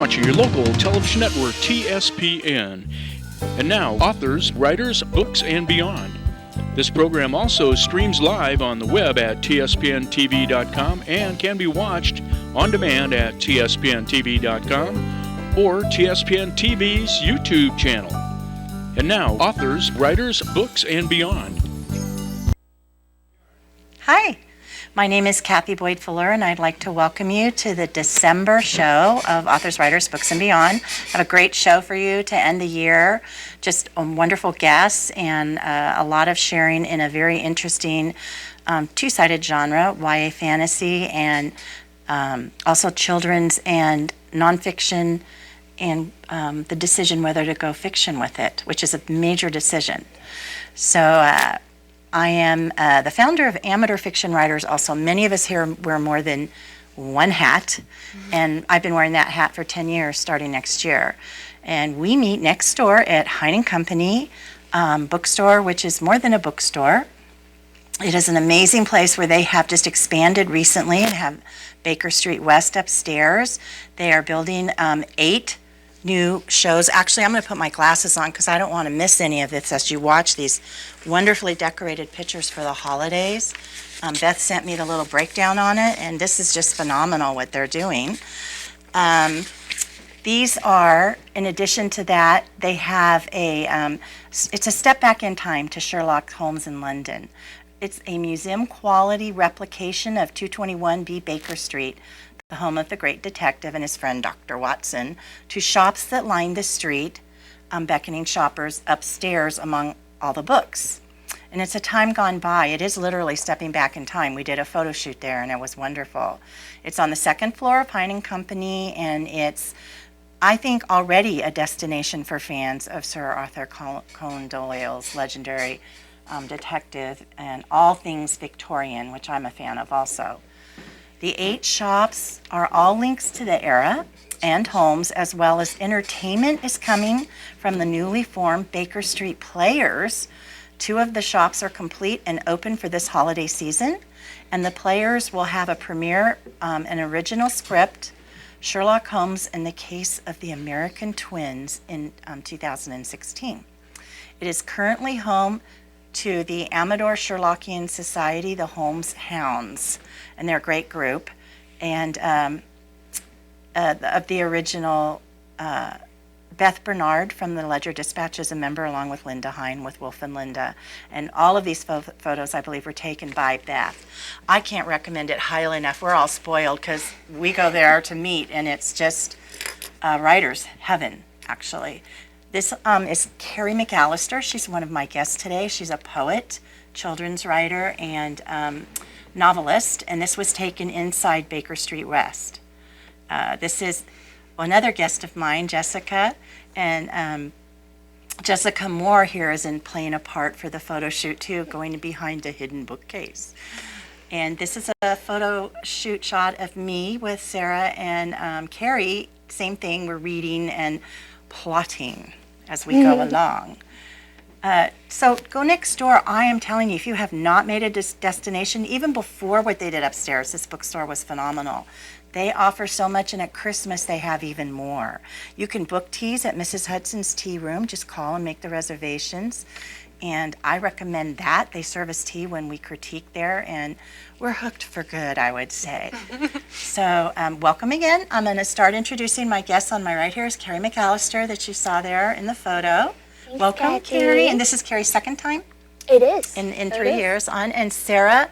Watching your local television network, TSPN. And now, authors, writers, books, and beyond. This program also streams live on the web at TSPNTV.com and can be watched on demand at TSPNTV.com or TSPN TV's YouTube channel. And now, authors, writers, books, and beyond. Hi, my name is Kathy Boyd Fellure, and I'd like to welcome you to the December show of Authors, Writers, Books, and Beyond. I have a great show for you to end the year. Just wonderful guests and a lot of sharing in a very interesting two-sided genre, YA fantasy, and also children's and nonfiction, and the decision whether to go fiction with it, which is a major decision. So I am the founder of Amateur Fiction Writers. Also, many of us here wear more than one hat, and I've been wearing that hat for 10 years starting next year. And we meet next door at Hine & Company bookstore, which is more than a bookstore. It is an amazing place where they have just expanded recently and have Baker Street West upstairs. They are building 8 new shows. Actually, I'm going to put my glasses on because I don't want to miss any of this as you watch these wonderfully decorated pictures for the holidays. Beth sent me the little breakdown on it, and this is just phenomenal what they're doing. These are, in addition to that, they have it's a step back in time to Sherlock Holmes in London. It's a museum quality replication of 221B Baker Street, the home of the great detective and his friend Dr. Watson, to shops that line the street, beckoning shoppers upstairs among all the books. And it's a time gone by. It is literally stepping back in time. We did a photo shoot there, and it was wonderful. It's on the 2nd floor of Hine & Company, and it's, I think, already a destination for fans of Sir Arthur Conan Doyle's legendary detective and all things Victorian, which I'm a fan of also. The 8 shops are all links to the era and homes, as well as entertainment is coming from the newly formed Baker Street Players. 2 of the shops are complete and open for this holiday season, and the Players will have a premiere, an original script, Sherlock Holmes and the Case of the American Twins, in 2016. It is currently home to the Amador Sherlockian Society, the Holmes Hounds, and they're a great group. And of the original, Beth Bernard from the Ledger Dispatch is a member, along with Linda Hine with Wolf and Linda. And all of these photos, I believe, were taken by Beth. I can't recommend it highly enough. We're all spoiled because we go there to meet, and it's just writer's heaven, actually. This is Carrie McAlister. She's one of my guests today. She's a poet, children's writer, and novelist, and this was taken inside Baker Street West. This is another guest of mine, Jessica, and Jessica Moore here is playing a part for the photo shoot too, going behind a hidden bookcase. And this is a photo shoot shot of me with Sarah and Carrie. Same thing, we're reading and plotting as we go along. So go next door. I am telling you, if you have not made a destination, even before what they did upstairs, this bookstore was phenomenal. They offer so much, and at Christmas they have even more. You can book teas at Mrs. Hudson's Tea Room. Just call and make the reservations. And I recommend that. They serve us tea when we critique there, and we're hooked for good, I would say. So welcome again. I'm going to start introducing my guests. On my right here is Carrie McAlister that you saw there in the photo. Thanks, welcome, Kathy. Carrie. And this is Carrie's second time? It is. In 3 years on. And Sarah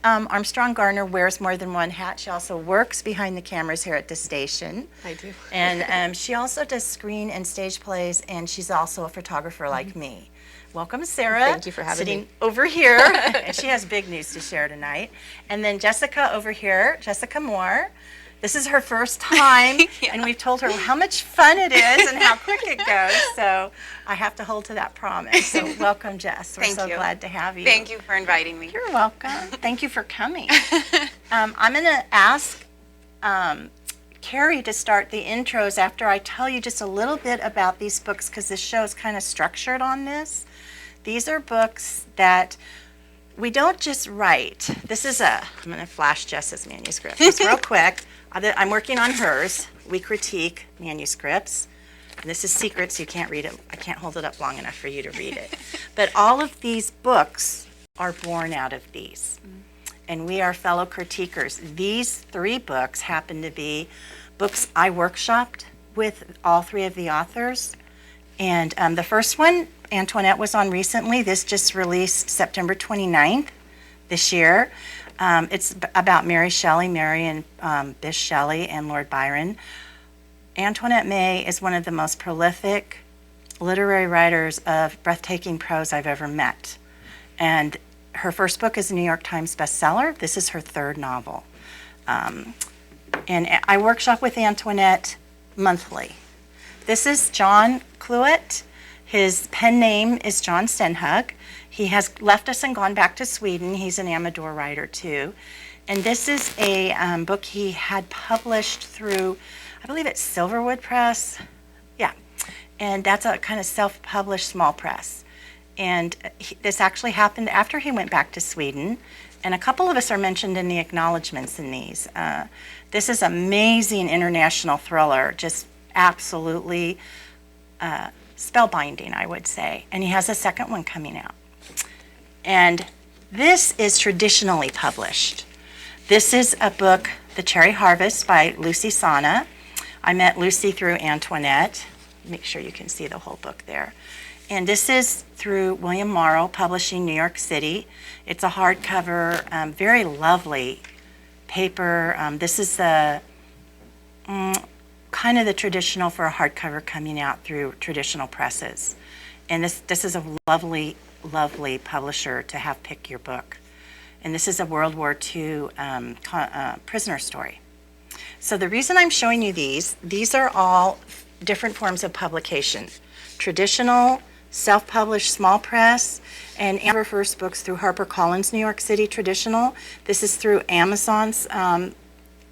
Armstrong Garner wears more than one hat. She also works behind the cameras here at the station. I do. And she also does screen and stage plays, and she's also a photographer like me. Welcome, Sarah. Thank you for having sitting me. over here. And she has big news to share tonight. And then Jessica over here, Jessica Moore. This is her first time, and we've told her how much fun it is and how quick it goes. So I have to hold to that promise. So welcome, Jess. We're Thank so you. glad to have you. Thank you for inviting me. You're welcome. Thank you for coming. I'm going to ask Carrie to start the intros after I tell you just a little bit about these books, because this show is kind of structured on this. These are books that we don't just write. This is I'm going to flash Jess's manuscript just real quick. I'm working on hers. We critique manuscripts. And this is secret, so you can't read it. I can't hold it up long enough for you to read it. But all of these books are born out of these. And we are fellow critiquers. These 3 books happen to be books I workshopped with all 3 of the authors. And the first one, Antoinette was on recently. This just released September 29th this year. It's about Mary Shelley, Mary and Bysshe Shelley and Lord Byron. Antoinette May is one of the most prolific literary writers of breathtaking prose I've ever met. And her first book is a New York Times bestseller. This is her 3rd novel. And I workshop with Antoinette monthly. This is John Cluett. His pen name is John Stenhug. He has left us and gone back to Sweden. He's an Amador writer too. And this is a book he had published through, I believe it's Silverwood Press. Yeah. And that's a kind of self-published small press. And this actually happened after he went back to Sweden. And a couple of us are mentioned in the acknowledgments in these. This is amazing international thriller, just absolutely spellbinding, I would say. And he has a second one coming out. And this is traditionally published. This is a book, The Cherry Harvest by Lucy Sana. I met Lucy through Antoinette. Make sure you can see the whole book there. And this is through William Morrow Publishing, New York City. It's a hardcover, very lovely paper. This is the kind of the traditional for a hardcover coming out through traditional presses. And this is a lovely, lovely publisher to have pick your book. And this is a World War II prisoner story. So the reason I'm showing you these are all different forms of publication. Traditional, self-published small press, and her first books through HarperCollins, New York City, traditional. This is through Amazon's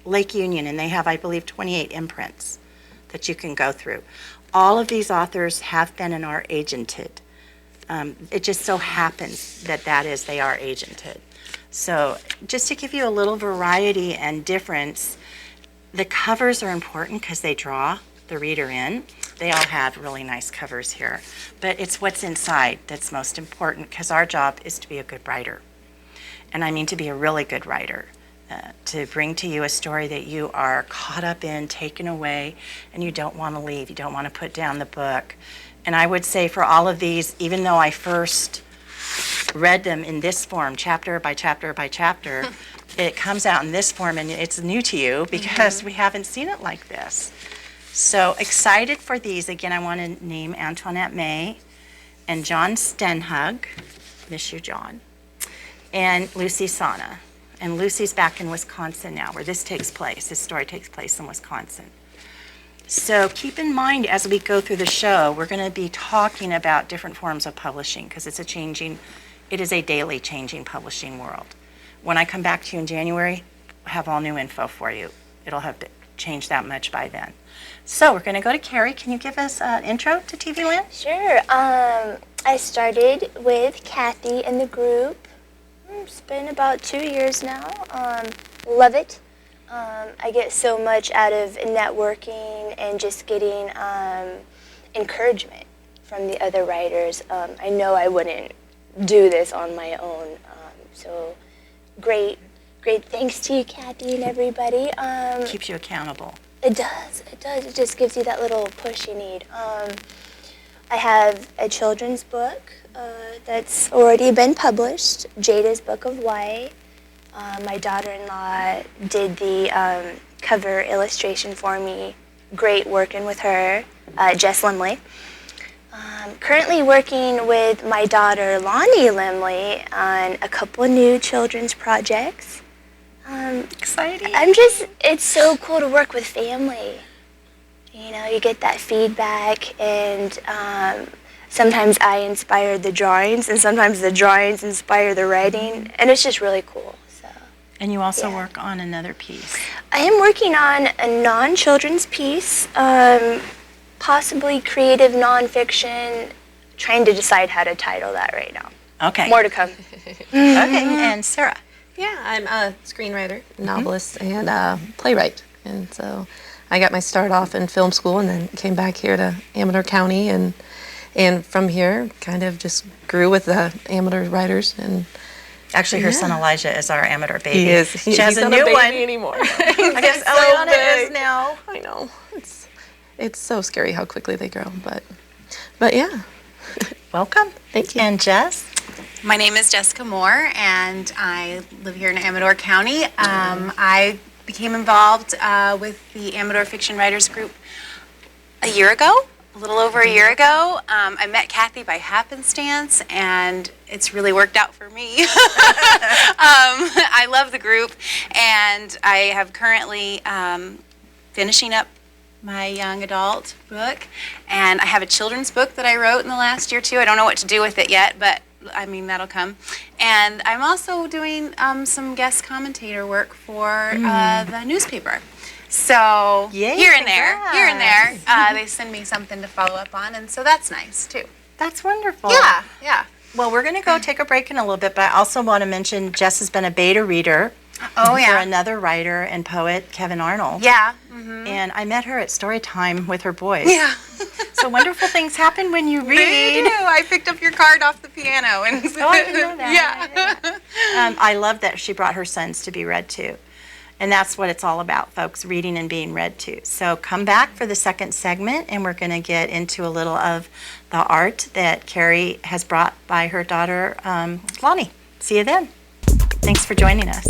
Lake Union, and they have, I believe, 28 imprints that you can go through. All of these authors have been and are agented. It just so happens that they are agented. So just to give you a little variety and difference, the covers are important because they draw the reader in. They all have really nice covers here. But it's what's inside that's most important, because our job is to be a good writer. And I mean to be a really good writer. To bring to you a story that you are caught up in, taken away, and you don't want to leave. You don't want to put down the book. And I would say for all of these, even though I first read them in this form, chapter by chapter by chapter, it comes out in this form and it's new to you because we haven't seen it like this. So excited for these. Again, I want to name Antoinette May and John Stenhug, miss you, John, and Lucy Sana. And Lucy's back in Wisconsin now, where this takes place. This story takes place in Wisconsin. So keep in mind as we go through the show, we're going to be talking about different forms of publishing because it is a daily changing publishing world. When I come back to you in January, I'll have all new info for you. It'll have changed that much by then. So we're going to go to Carrie. Can you give us an intro to TV Land? Sure. I started with Kathy in the group. It's been about 2 years now. Love it. I get so much out of networking and just getting encouragement from the other writers. I know I wouldn't do this on my own. So great thanks to you, Kathy, and everybody. Keeps you accountable. It does. It just gives you that little push you need. I have a children's book that's already been published, Jada's Book of Why. My daughter-in-law did the cover illustration for me. Great working with her, Jess Limley. Currently working with my daughter, Lonnie Limley, on a couple new children's projects. Exciting. It's so cool to work with family. You know, you get that feedback, and sometimes I inspire the drawings, and sometimes the drawings inspire the writing, and it's just really cool. So. And you also work on another piece. I am working on a non-children's piece, possibly creative nonfiction, trying to decide how to title that right now. Okay. More to come. Okay, and Sarah. Yeah, I'm a screenwriter, novelist, and playwright. And so I got my start off in film school and then came back here to Amador County, and from here kind of just grew with the Amador writers. And Actually, her son Elijah is our Amador baby. he is. She has He's a not new a baby one anymore. I guess so Eliana is big. now. I know. It's so scary how quickly they grow, but yeah. Welcome. Thank you. And Jess? My name is Jessica Moore, and I live here in Amador County. I became involved with the Amador Fiction Writers Group a little over a year ago. I met Kathy by happenstance, and it's really worked out for me. I love the group, and I have currently finishing up my young adult book, and I have a children's book that I wrote in the last year too. I don't know what to do with it yet, but I mean, that'll come. And I'm also doing some guest commentator work for the newspaper. So Yay, here and there, congrats. they send me something to follow up on, and so that's nice too. That's wonderful. Yeah. Well, we're going to go take a break in a little bit, but I also want to mention Jess has been a beta reader Oh for yeah. another writer and poet, Kevin Arnold. Yeah. And I met her at story time with her boys. Yeah. So wonderful things happen when you read. They do. I picked up your card off the piano, and Oh, I didn't know that. Yeah. I love that she brought her sons to be read to. And that's what it's all about, folks, reading and being read to. So come back for the second segment, and we're going to get into a little of the art that Carrie has brought by her daughter, Lonnie. See you then. Thanks for joining us.